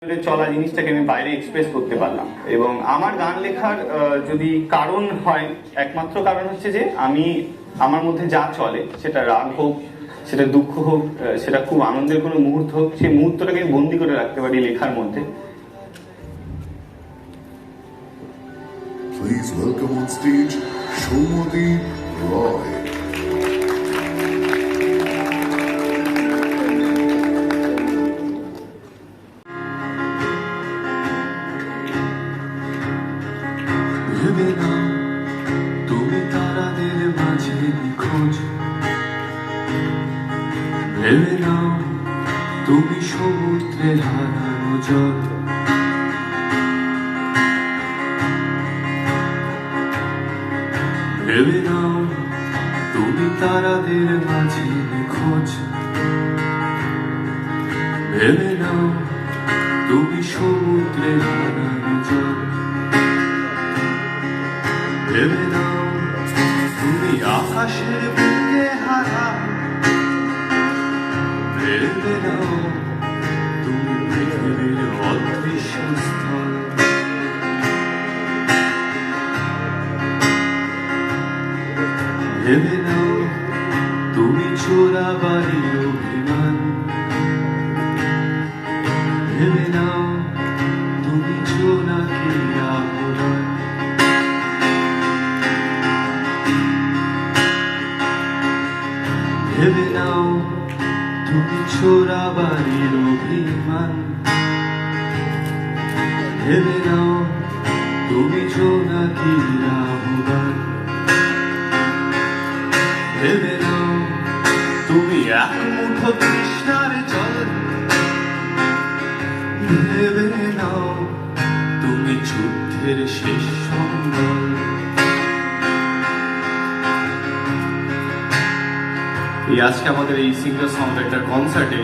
চলা জিনিসটাকে আমি বাইরে এক্সপ্রেস করতে পারলাম। এবং আমার গান লেখার যদি কারণ হয়, একমাত্র কারণ হচ্ছে যে আমি আমার মধ্যে যা চলে, সেটা রাগ হোক, সেটা দুঃখ হোক, সেটা খুব আনন্দের কোনো মুহূর্ত হোক, সেই মুহূর্তটাকে বন্দি করে রাখতে পারি লেখার মধ্যে। Please welcome on stage Shomodeep Roy. ভেবে নাও তুমি তারাদের মাঝে নিখোঁজ, ভেবে নাও তুমি সমুদ্রে হারানো জল, ভেবে নাও তুমি তারাদের মাঝে নিখোঁজ, ভেবে নাও তুমি সমুদ্রে হারানো জল, ভেবে নাও তুমি আকাশের বুকে হারা, ভেবে নাও তুমি পৃথিবীর অদৃশ্য স্থল, ভেবে নাও তুমি চোরাবাড়ির অভিমান, ভেবে নাও তুমি জোনাকি আহ্বান, ভেবে নাও তুমি চোরাবাড়ির অভিমান, ভেবে নাও তুমি জোনাকি আহ্বান, ভেবে নাও তুমি এক মুঠো তৃষ্ণার জল, ভেবে নাও তুমি যুদ্ধের শেষ সম্বল। আজকে আমাদের এই সিঙ্গার সংগ্রাইটার কনসার্টে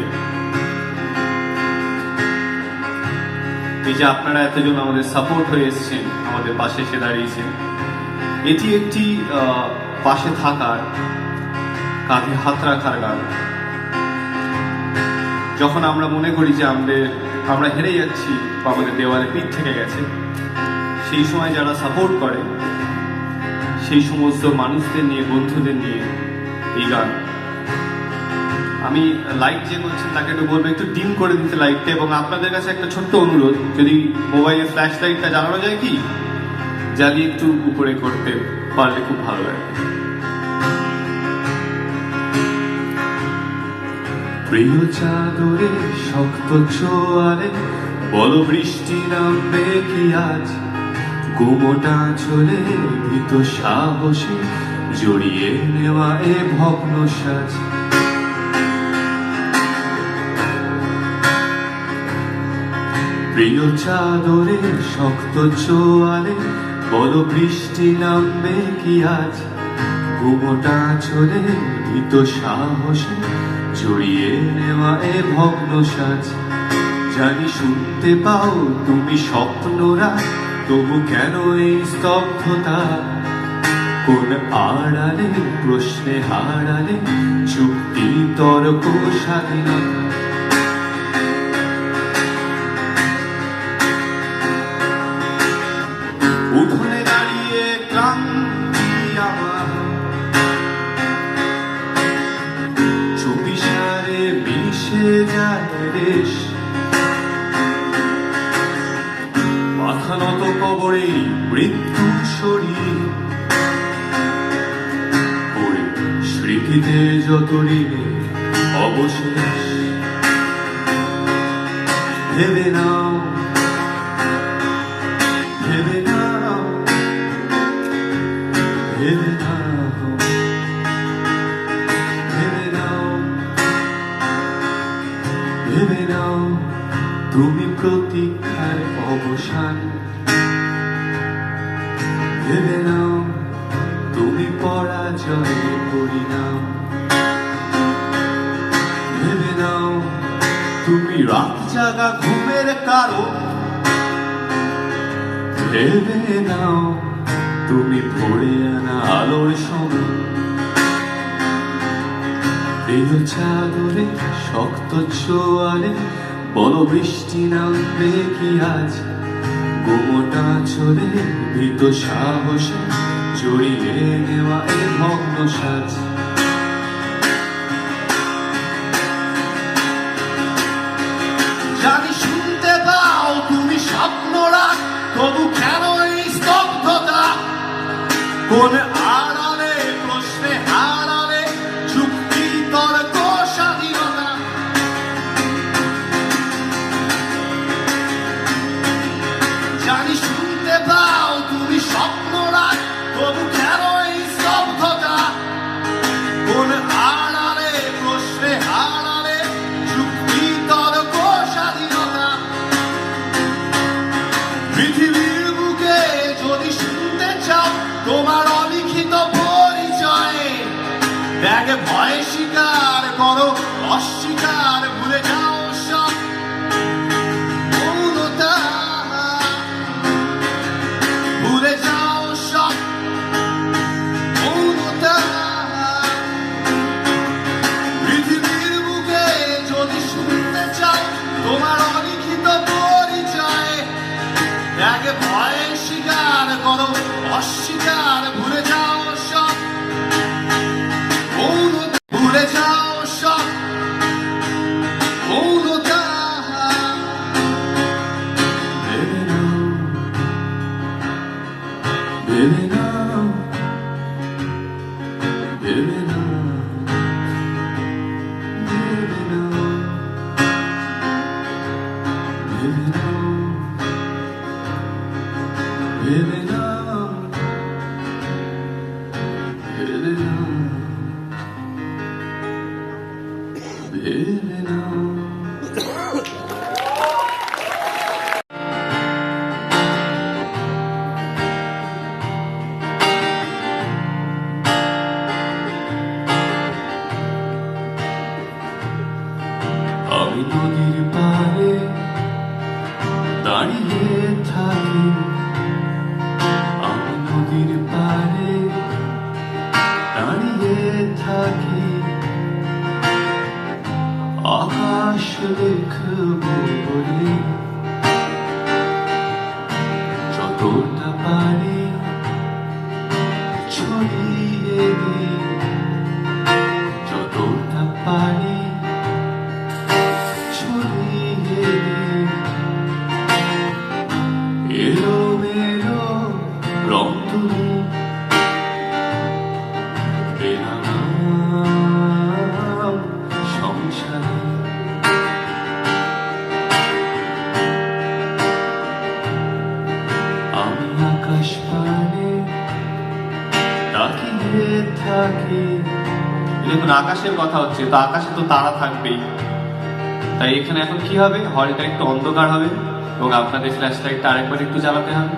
এই যে আপনারা এতজন আমাদের সাপোর্ট হয়ে এসেছেন, আমাদের পাশে এসে দাঁড়িয়েছেন, এটি একটি পাশে থাকার, কাঁধে হাত রাখার গান। যখন আমরা মনে করি যে আমরা হেরে যাচ্ছি বা আমাদের দেওয়ালে পিঠ থেকে গেছে, সেই সময় যারা সাপোর্ট করে, সেই সমস্ত মানুষদের নিয়ে, বন্ধুদের নিয়ে এই গান। আমি লাইট যে করছেন তাকে একটু বলবো একটু ডিম করে দিতে লাইটটা, এবং আপনাদের কাছে একটা ছোট্ট অনুরোধ, যদি মোবাইলের ফ্ল্যাশ লাইটটা জ্বালানো যায় কি, জ্বালিয়ে একটু উপরে করতে পারলে খুব ভালো লাগে। প্রিয় চাদরে শক্ত চোয়ালে বলো বৃষ্টি নামবে কি আজ, গুমোটা চলে ভীত সাহসে জড়িয়ে নেওয়া এ ভগ্ন সাজ। প্রিয় চাদরে শক্ত চোয়ালে বলো বৃষ্টি নামবে কি আজ, গুমোটা চলে ভীত সাহসে জড়িয়ে নেওয়া এ ভগ্ন সাজ। জানি শুনতে পাও তুমি স্বপ্নরা, তবু কেন এই স্তব্ধতা, কোন আড়ালে প্রশ্নে হারালে চুক্তি তর্ক স্বাধীনতা। উঠোনে দাঁড়িয়ে ক্লান্তি আমার, চুপিসারে মিশে যায় রেশ, মাথা নত কবরে মৃত্যু শরীর, ওই স্মৃতিতে যত ঋণে অবশেষ। ভেবে নাও, ভেবে নাও, ভেবে নাও, ভেবে নাও, ভেবে নাও তুমি প্রতীক্ষার অবসান, ভেবে নাও তুমি পরাজয়ের পরিণাম, ভেবে নাও তুমি রাত জাগা ঘুমের কারণ, ভেবে নাও তুমি ভরে আনা আলোর সময়। প্রিয় চাদরে শক্ত চোয়ালে বলো বৃষ্টি নামবে কি আজ, গোমটা চলে ভীত সাহসে জড়িয়ে নেওয়া এ ভগ্ন সাজ। জানি শুনতে পাও তুমি স্বপ্ন রাখ, তবু কেন এই স্তব্ধতা? কোন আড়ালে প্রশ্নে হারালে যুক্তি তর্ক স্বাধীনতা? জানি শুনতে পাও তুমি স্বপ্ন রাখ, তবু কেন এই স্তব্ধতা? কোন আড়ালে প্রশ্নে হারালে যুক্তি তর্ক স্বাধীনতা? পৃথিবীর বুকে যদি শুনতে চাও তোমার অলিখিত পরিচয়, ত্যাগে ভয় স্বীকার করো, অস্বীকার ভুলে যাও সব মৌনতা, ভুলে যাও সব মৌনতা। পৃথিবীর বুকে যদি শুনতে চাও তোমার অলিখিত পরিচয়, ত্যাগে ভয় স্বীকার করো, অস্বীকার ভুলে যাও সব মৌনতা, ভুলে যাও সব মৌনতা। ভেবে নাও, ভেবে নাও, ভেবে নাও, ভেবে নাও, ভেবে নাও, ভেবে নাও, ভেবে নাও, ভেবে নাও। আমি নদীর পাড়ে দাঁড়িয়ে থাকি, আমি নদীর পাড়ে দাঁড়িয়ে থাকি, আকাশ দেখবো বলে যতটা পারি ছড়িয়ে দিই, যতটা পারি ছড়িয়ে দিই। এলো মেলো রং তুমি বেনাম সংসারে, আমি আকাশ পানে তাকিয়ে থাকি। দেখুন আকাশের কথা হচ্ছে, তো আকাশে তো তারা থাকবেই, তাই এখানে এখন কি হবে, হলটা একটু অন্ধকার হবে এবং আপনাদের ফ্ল্যাশ লাইটটা আরেকবার একটু জ্বালাতে হবে।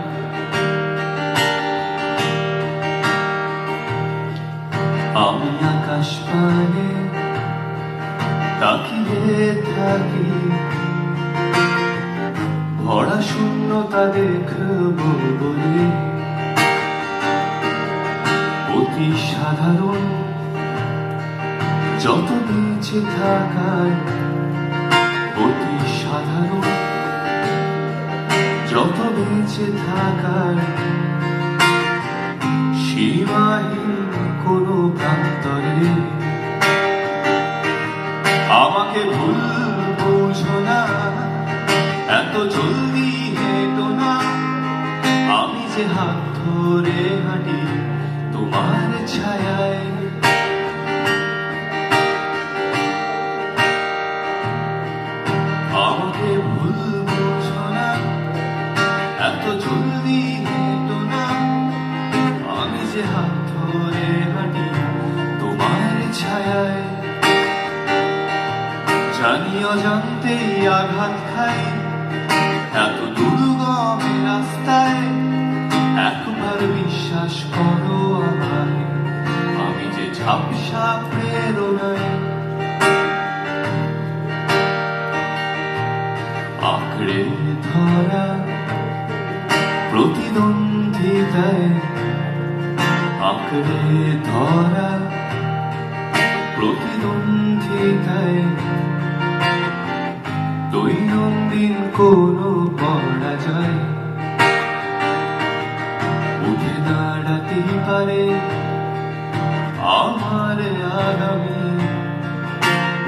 আমি আকাশ পানে তাকিয়ে থাকি, ভরা শূন্যতা দেখবো বলে অতি সাধারণ যত বেঁচে থাকার, অতি সাধারণ যত বেঁচে থাকার, সীমাহীন কোনো প্রান্তরে। আমাকে ভুল বুঝো না, এত জলদি হেঁটো না, আমি যে হাত ধরে হাঁটি তোমার ছায়ায়। আমাকে ভুল বুঝো না, এত জলদি হেঁটো না, আমি যে হাত ধরে হাঁটি তোমার ছায়ায়। জানি অজান্তেই আঘাত খাই এত দুর্গম রাস্তায়, একবার বিশ্বাস করো আমায়, আমি যে ঝাপসা প্রেরণায়। আঁকড়ে ধরা প্রতিদ্বন্দ্বিতায়, আঁকড়ে ধরা প্রতিদ্বন্দ্বিতায়, দৈনন্দিন কোনো পরাজয় উঠে দাঁড়াতেই পারে আমার আগামী,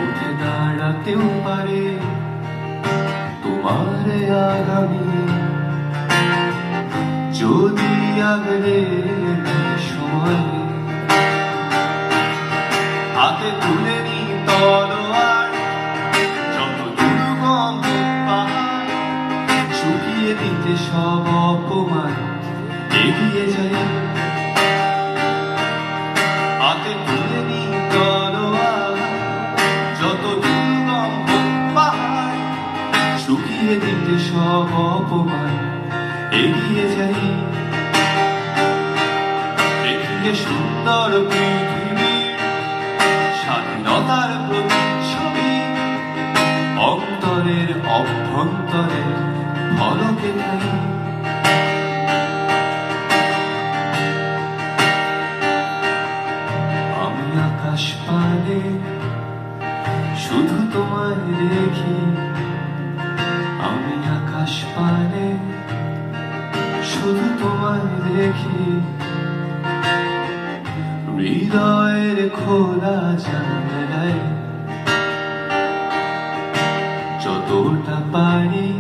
উঠে দাঁড়াতেও পারে তোমার আগামী। যদি আগলে সময় হাতে তুলে নি তলোয়ার, যত দুর্গম পাহাড় শুকিয়ে দিতে সব অপমান এগিয়ে যাই। হাতে তুলে নি তলোয়ার, যত দুর্গম পাহাড় শুকিয়ে দিতে সব অপমান এগিয়ে যাই। দেখিয়ে সুন্দর পৃথিবীর স্বাধীনতার প্রতিচ্ছবি অন্তরের অভ্যন্তরে ফলকে নাই। আমি আকাশ পানে শুধু তোমায় দেখি, আমি আকাশ পানে শুধু তোমায় দেখি। হৃদয়ের খোলা জানালায় যতটা পারি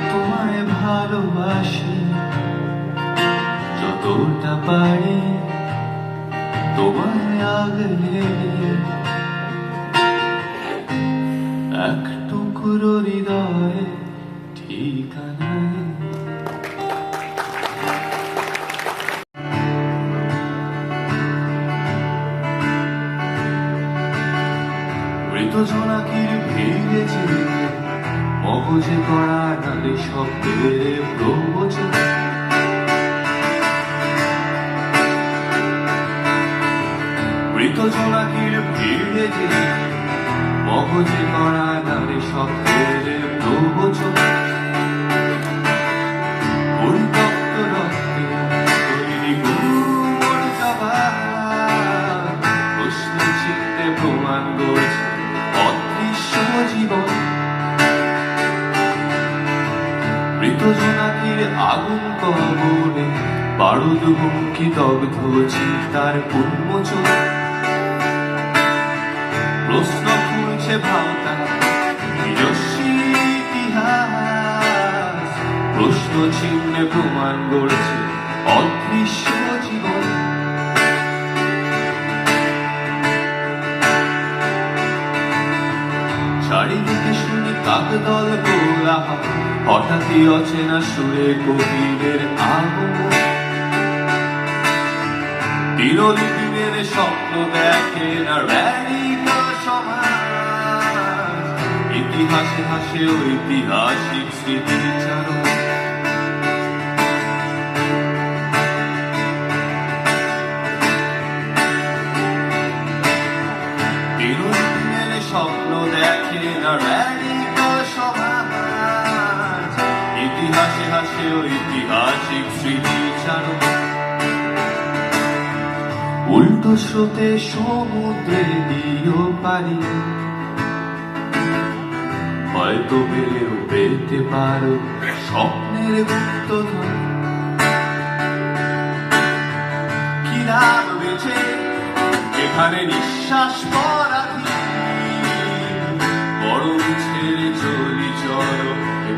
তোমায় ভালোবাসি, যতটা পারি তোমায় আগলে এক টুকরো হৃদয়ে ঠিকানায়। মৃত জোনাকির ভিড়ে চিরে মগজে করা নালে শব্দের প্রবচন। মৃত জোনাকির ভিড়ে চিরে মগজে করা নালে শব্দের প্রবচন। পরিতপ্ত রক্তে তৈরি গুমর কাবার প্রশ্ন চিহ্নে প্রমাণ করছে অদৃশ্য জীবন। মৃত জোনাকির আগুন কবরে বারুদ হুমকি দগ্ধ চিতার উন্মোচন। প্রশ্ন খুঁজছে ভাবনা নিজস্বী ইতিহাস, প্রশ্ন চিহ্নে প্রমাণ করছে অদৃশ্য জীবন। চারিদিকে শুনি কাকদল কোলাহল, হঠাৎই অচেনা সুরে কোকিলের আগমন। দিনের স্বপ্ন দেখে না র্যাডিক্যাল সমাজ, ইতিহাসে হাসে ঐতিহাসিক স্মৃতিচারণ। দিনের স্বপ্ন দেখে না র্যাডিক্যাল সমাজ, ইতিহাসে হাসে ঐতিহাসিক স্মৃতিচারণ। উল্টো স্রোতে সমুদ্রে দিও পারি, হয়তো পেলেও পেতে পারো স্বপ্নের গুপ্তধন। কি লাভ বেঁচে এখানে নিঃশ্বাস পরাধীন, বরং ছেড়ে চলি চলো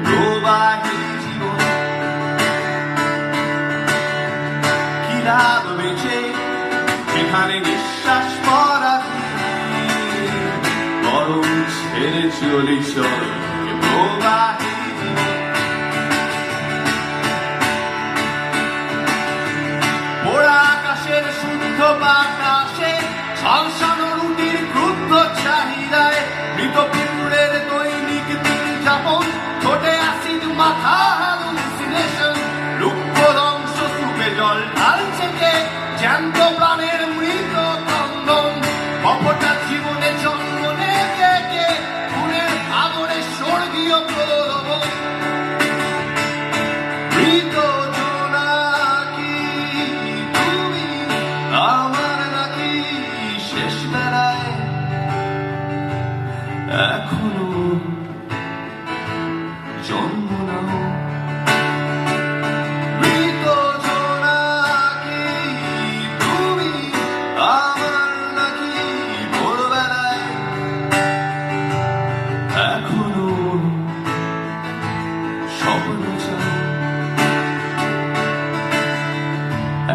প্রবাহী জীবন। কি লাভ বেঁচে এখানে নিঃশ্বাস পরাধীন, বরং ছেড়ে চলি চলো প্রবাহী জীবন। পোড়া আকাশের শুদ্ধ বাতাসে ঝলসানো রুটির ক্রুদ্ধ চাহিদায় মৃত পিঁপড়ের দৈনিক দিন যাপন, ঠোঁটে অ্যাসিড মাথা হ্যালুসিনেশন। রুক্ষ ধ্বংস সুপে জল ঢালছে কে, জ্যান্ত প্রাণের মৃত কন্দন। কপটা জীবনে জন্ম নেবে কে, খুনের আদরে স্বর্গীয় প্রলোভন। নাও মৃত জোনাকি তুমি আমার নাকি ভোরবেলায় এখনো স্বপ্ন চাও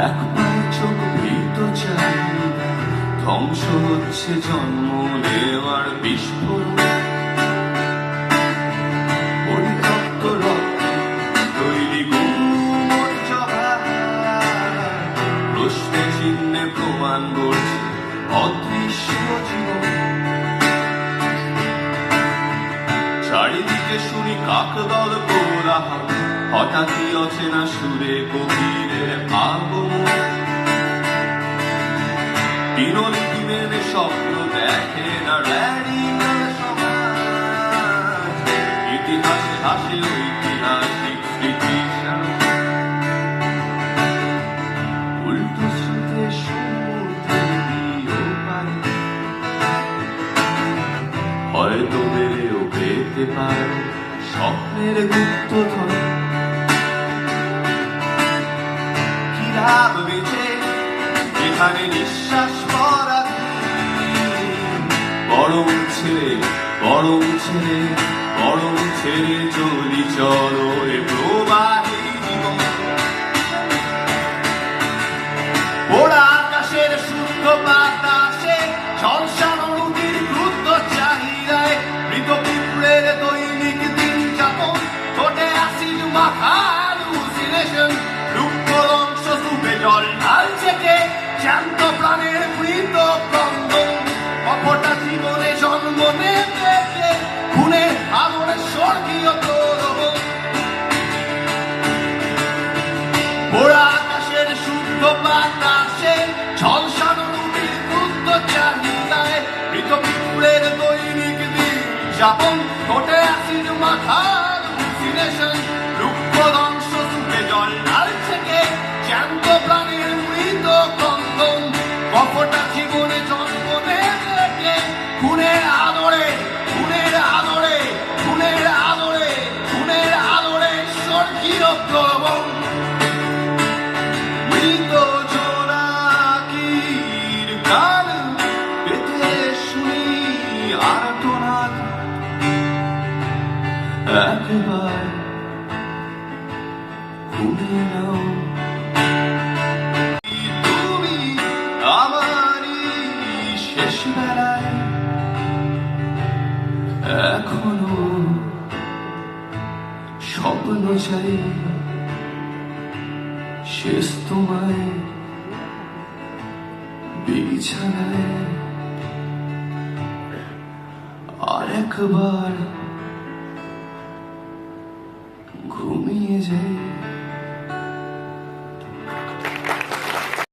একবার চোখ ভীত চাই ধ্বংস হচ্ছে জন্ম নেওয়ার বিস্ফোরণ পরিত্যক্ত রক্তে তৈরি গুমোট জবা প্রশ্নে চিহ্নে প্রমাণ করছে অদৃশ্য জীবন চারিদিকে শুনি কাকদল কোলাহল হঠাৎই অচেনা সুরে কবিরের আগমন বিনতি মেনে স্বপ্ন দেখে না র্যাডিক্যাল সমাজ ইতিহাসে হাসে ঐতিহাসিক স্মৃতিশাল উল্টো স্রোতে সমুদ্রের পারে হয়তো বেড়েও পেতে পারে স্বপ্নের গুপ্তধন কি লাভ বেঁচে যেখানে নিঃশ্বাস পরা বরং ছেড়ে চলি চলো এ প্রবাহী জীবন ওরা আকাশের শুদ্ধ বাতাসে ঝলসানো রুটির ক্রুদ্ধ চাহিদায় মৃত পিঁপড়ের দৈনিক দিন যাপন ঠোঁটে অ্যাসিড মাখা hallucination রূপ অংশ সুপে জল ঢালছে কে জ্যান্ত প্রাণের মৃত ক্রন্দন অপটা জীবনে জন্ম নেবে খুনে আলোরে স্বর্গীয় তরব ওরা আকাশের শুদ্ধ বাতাসে ঝলসানো রুটির ক্রুদ্ধ চাহিদায় মৃত পিঁপড়ের দৈনিক দিন যাপন ঠোঁটে অ্যাসিড মাখা hallucination রূপ অংশ সুপে জল ঢালছে কে জ্যান্ত প্রাণের মৃত ক্রন্দন কপটা জীবনে জন্ম নেবে খুনের আদরে স্বর্গীয় প্রবণ মৃত জোনাকির গান পেতে শুনি আর্তনাদ একবার ঘুরে নাও তুমি আমারই শেষ বেলায় এখনো স্বপ্ন চাই শেষ তোমায় বিছানায় আরেকবার ঘুমিয়ে যাই